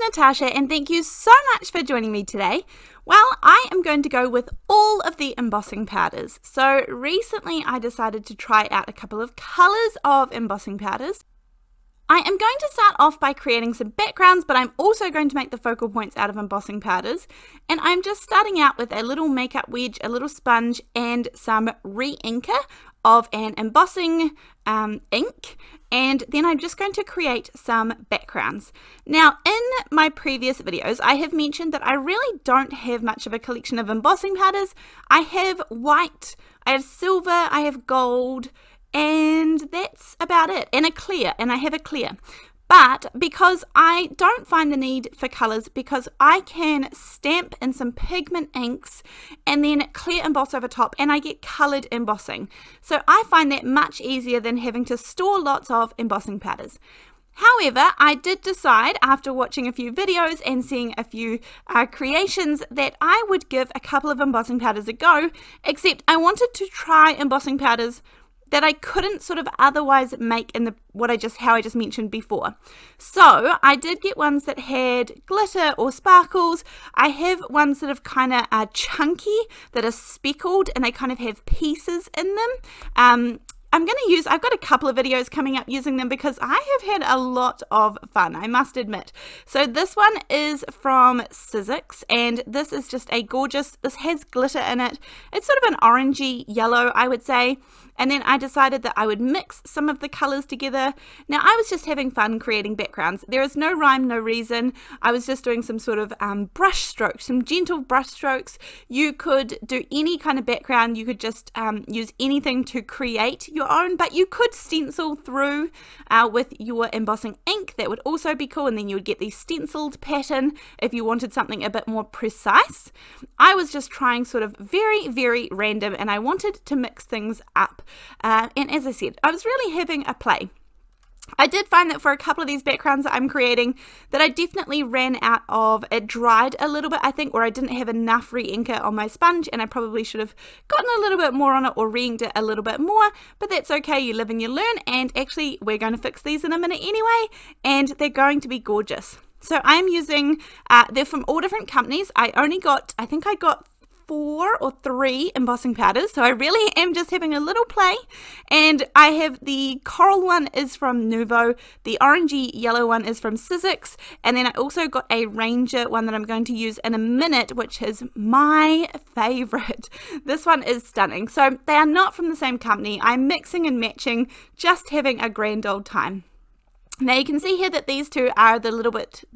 Natasha, and thank you so much for joining me today. Well, I am going to go with all of the embossing powders. So recently I decided to try out a couple of colours of embossing powders. I am going to start off by creating some backgrounds, but I'm also going to make the focal points out of embossing powders. And I'm just starting out with a little makeup wedge, a little sponge, and some re-inker of an embossing ink. And then I'm just going to create some backgrounds. Now, in my previous videos, I have mentioned that I really don't have much of a collection of embossing powders. I have white, I have silver, I have gold, and that's about it. And I have a clear. But because I don't find the need for colours, because I can stamp in some pigment inks and then clear emboss over top, and I get coloured embossing. So I find that much easier than having to store lots of embossing powders. However, I did decide after watching a few videos and seeing a few creations that I would give a couple of embossing powders a go, except I wanted to try embossing powders that I couldn't sort of otherwise make in how I just mentioned before. So I did get ones that had glitter or sparkles. I have ones that have kind of are chunky, that are speckled, and they kind of have pieces in them. I've got a couple of videos coming up using them because I have had a lot of fun, I must admit. So this one is from Sizzix, and this is just this has glitter in it. It's sort of an orangey yellow, I would say. And then I decided that I would mix some of the colours together. Now, I was just having fun creating backgrounds. There is no rhyme, no reason. I was just doing some sort of brush strokes, some gentle brush strokes. You could do any kind of background. You could just use anything to create your own, but you could stencil through with your embossing ink. That would also be cool, and then you would get the stenciled pattern if you wanted something a bit more precise. I was just trying sort of very, very random, and I wanted to mix things up. And as I said, I was really having a play. I did find that for a couple of these backgrounds that I'm creating that I definitely ran out of, it dried a little bit, I think, or I didn't have enough re-inker on my sponge, and I probably should have gotten a little bit more on it or re-inked it a little bit more, but that's okay, you live and you learn. And actually we're going to fix these in a minute anyway, and they're going to be gorgeous. So I'm using, they're from all different companies. I think I got 4 or 3 embossing powders, so I really am just having a little play. And I have the coral one is from Nuvo, the orangey yellow one is from Sizzix, and then I also got a Ranger one that I'm going to use in a minute, which is my favorite. This one is stunning. So they are not from the same company. I'm mixing and matching, just having a grand old time. Now you can see here that these two are the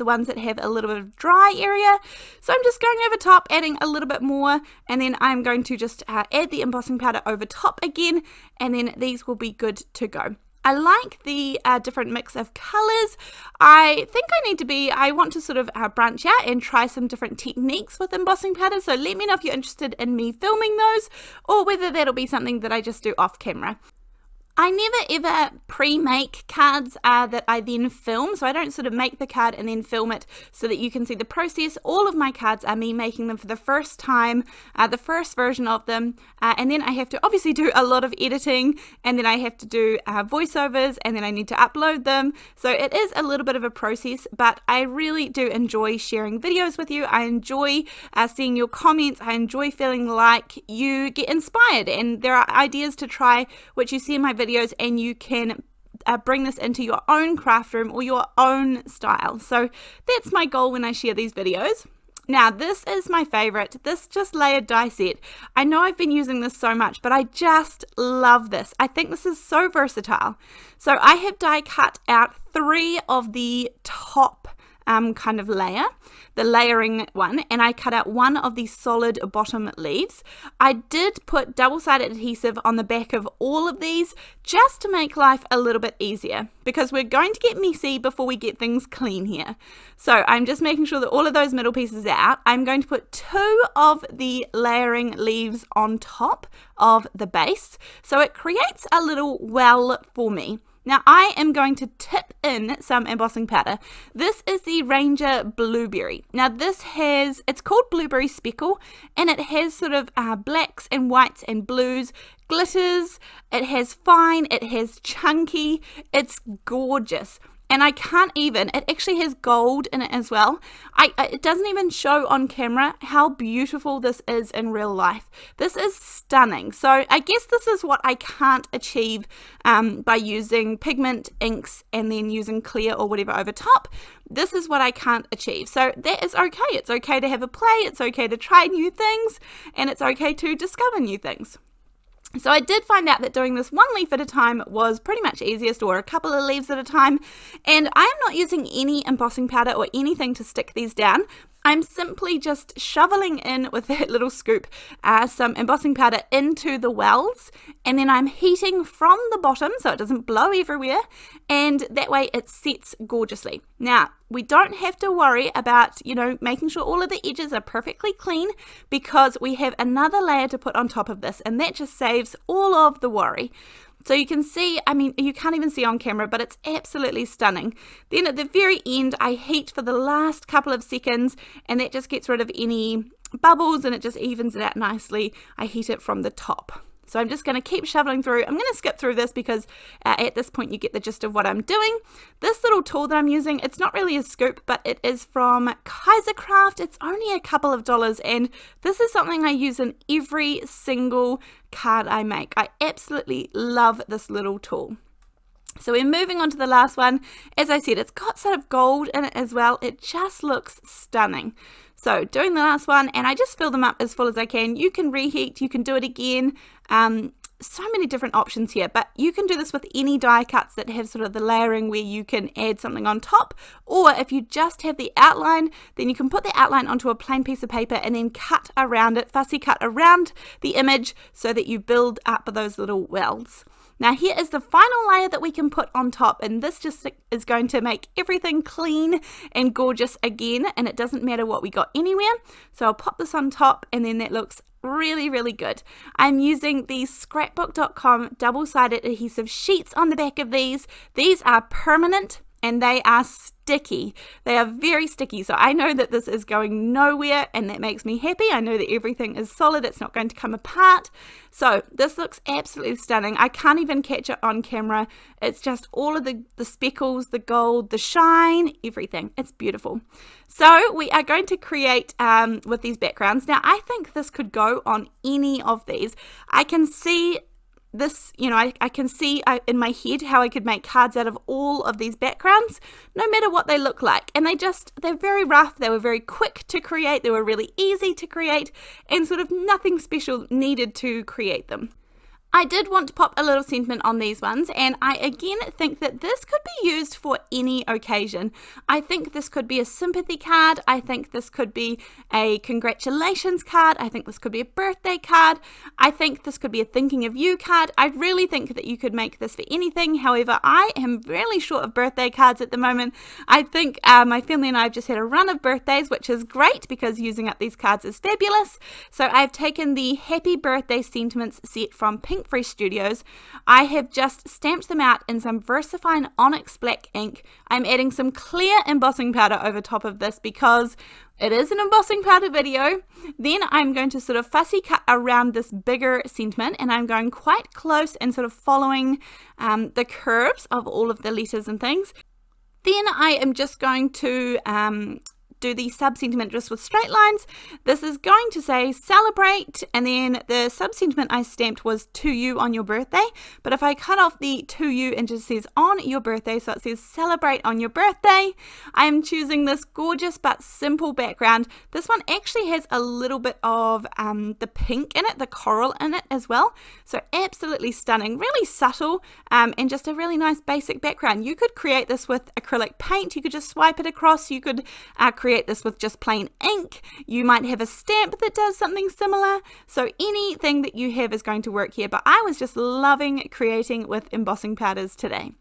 ones that have a little bit of dry area. So I'm just going over top, adding a little bit more, and then I'm going to just add the embossing powder over top again, and then these will be good to go. I like the different mix of colours. I think I want to sort of branch out and try some different techniques with embossing powders. So let me know if you're interested in me filming those, or whether that'll be something that I just do off camera. I never ever pre-make cards that I then film, so I don't sort of make the card and then film it so that you can see the process. All of my cards are me making them for the first time, the first version of them, and then I have to obviously do a lot of editing, and then I have to do voiceovers, and then I need to upload them. So it is a little bit of a process, but I really do enjoy sharing videos with you. I enjoy seeing your comments. I enjoy feeling like you get inspired, and there are ideas to try which you see in my videos, and you can bring this into your own craft room or your own style. So that's my goal when I share these videos. Now this is my favorite, this just layered die set. I know I've been using this so much, but I just love this. I think this is so versatile. So I have die cut out 3 of the top kind of layer, the layering one, and I cut out 1 of the solid bottom leaves. I did put double-sided adhesive on the back of all of these just to make life a little bit easier, because we're going to get messy before we get things clean here. So I'm just making sure that all of those middle pieces are out. I'm going to put 2 of the layering leaves on top of the base, so it creates a little well for me. Now I am going to tip in some embossing powder. This is the Ranger Blueberry. Now it's called Blueberry Speckle, and it has sort of blacks and whites and blues, glitters, it has fine, it has chunky, it's gorgeous. and I can't even, it actually has gold in it as well. It doesn't even show on camera how beautiful this is in real life. This is stunning. So I guess this is what I can't achieve by using pigment, inks, and then using clear or whatever over top. This is what I can't achieve. So that is okay. It's okay to have a play. It's okay to try new things, and it's okay to discover new things. So I did find out that doing this one leaf at a time was pretty much easiest, or a couple of leaves at a time. And I am not using any embossing powder or anything to stick these down. I'm simply just shoveling in with that little scoop some embossing powder into the wells, and then I'm heating from the bottom so it doesn't blow everywhere, and that way it sets gorgeously. Now, we don't have to worry about, making sure all of the edges are perfectly clean, because we have another layer to put on top of this, and that just saves all of the worry. So you can see, you can't even see on camera, but it's absolutely stunning. Then at the very end, I heat for the last couple of seconds, and that just gets rid of any bubbles, and it just evens it out nicely. I heat it from the top. So I'm just going to keep shoveling through. I'm going to skip through this because at this point you get the gist of what I'm doing. This little tool that I'm using, it's not really a scoop, but it is from Kaisercraft. It's only a couple of dollars, and this is something I use in every single card I make. I absolutely love this little tool. So we're moving on to the last one. As I said, it's got sort of gold in it as well. It just looks stunning. So doing the last one, and I just fill them up as full as I can. You can reheat, you can do it again. So many different options here, but you can do this with any die cuts that have sort of the layering where you can add something on top, or if you just have the outline, then you can put the outline onto a plain piece of paper and then cut around it, fussy cut around the image so that you build up those little wells. Now here is the final layer that we can put on top, and this just is going to make everything clean and gorgeous again, and it doesn't matter what we got anywhere. So I'll pop this on top, and then that looks really, really good. I'm using the scrapbook.com double-sided adhesive sheets on the back of these. These are permanent, and they are sticky. They are very sticky, so I know that this is going nowhere, and that makes me happy. I know that everything is solid, it's not going to come apart. So this looks absolutely stunning. I can't even catch it on camera. It's just all of the speckles, the gold, the shine, everything. It's beautiful. So we are going to create with these backgrounds. Now I think this could go on any of these. I can see this, I can see in my head how I could make cards out of all of these backgrounds, no matter what they look like. And they're very rough, they were very quick to create, they were really easy to create, and sort of nothing special needed to create them. I did want to pop a little sentiment on these ones, and I again think that this could be used for any occasion. I think this could be a sympathy card, I think this could be a congratulations card, I think this could be a birthday card, I think this could be a thinking of you card. I really think that you could make this for anything. However, I am really short of birthday cards at the moment. I think my family and I have just had a run of birthdays, which is great because using up these cards is fabulous. So I've taken the Happy Birthday Sentiments set from Pinkfresh Studios. I have just stamped them out in some VersaFine Onyx black ink. I'm adding some clear embossing powder over top of this because it is an embossing powder video. Then I'm going to sort of fussy cut around this bigger sentiment, and I'm going quite close and sort of following the curves of all of the letters and things. Then I am just going to do the sub-sentiment just with straight lines. This is going to say celebrate, and then the sub-sentiment I stamped was to you on your birthday, but if I cut off the to you and just says on your birthday, so it says celebrate on your birthday, I am choosing this gorgeous but simple background. This one actually has a little bit of the pink in it, the coral in it as well, so absolutely stunning, really subtle, and just a really nice basic background. You could create this with acrylic paint, you could just swipe it across, you could create this with just plain ink, you might have a stamp that does something similar, so anything that you have is going to work here, but I was just loving creating with embossing powders today.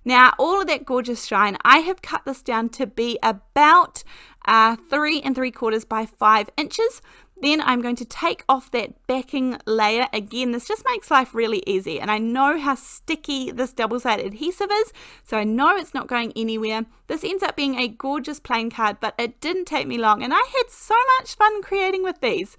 Now all of that gorgeous shine, I have cut this down to be about 3 3/4 by 5 inches. Then I'm going to take off that backing layer. Again, this just makes life really easy, and I know how sticky this double-sided adhesive is, so I know it's not going anywhere. This ends up being a gorgeous plain card, but it didn't take me long, and I had so much fun creating with these.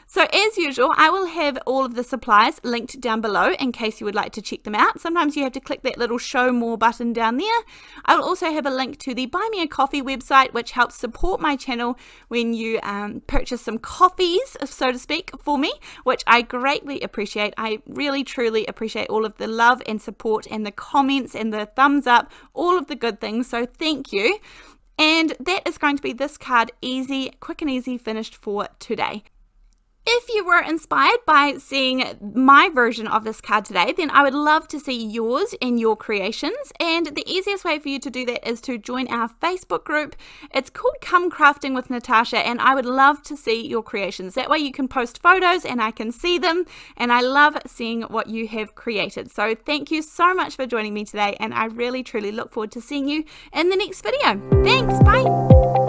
So as usual, I will have all of the supplies linked down below in case you would like to check them out. Sometimes you have to click that little show more button down there. I will also have a link to the Buy Me a Coffee website, which helps support my channel when you purchase some coffees, so to speak, for me, which I greatly appreciate. I really, truly appreciate all of the love and support and the comments and the thumbs up, all of the good things. So thank you. And that is going to be this card, easy, quick and easy, finished for today. If you were inspired by seeing my version of this card today, then I would love to see yours and your creations. And the easiest way for you to do that is to join our Facebook group. It's called Come Crafting with Natasha, and I would love to see your creations. That way you can post photos and I can see them, and I love seeing what you have created. So thank you so much for joining me today, and I really truly look forward to seeing you in the next video. Thanks, bye!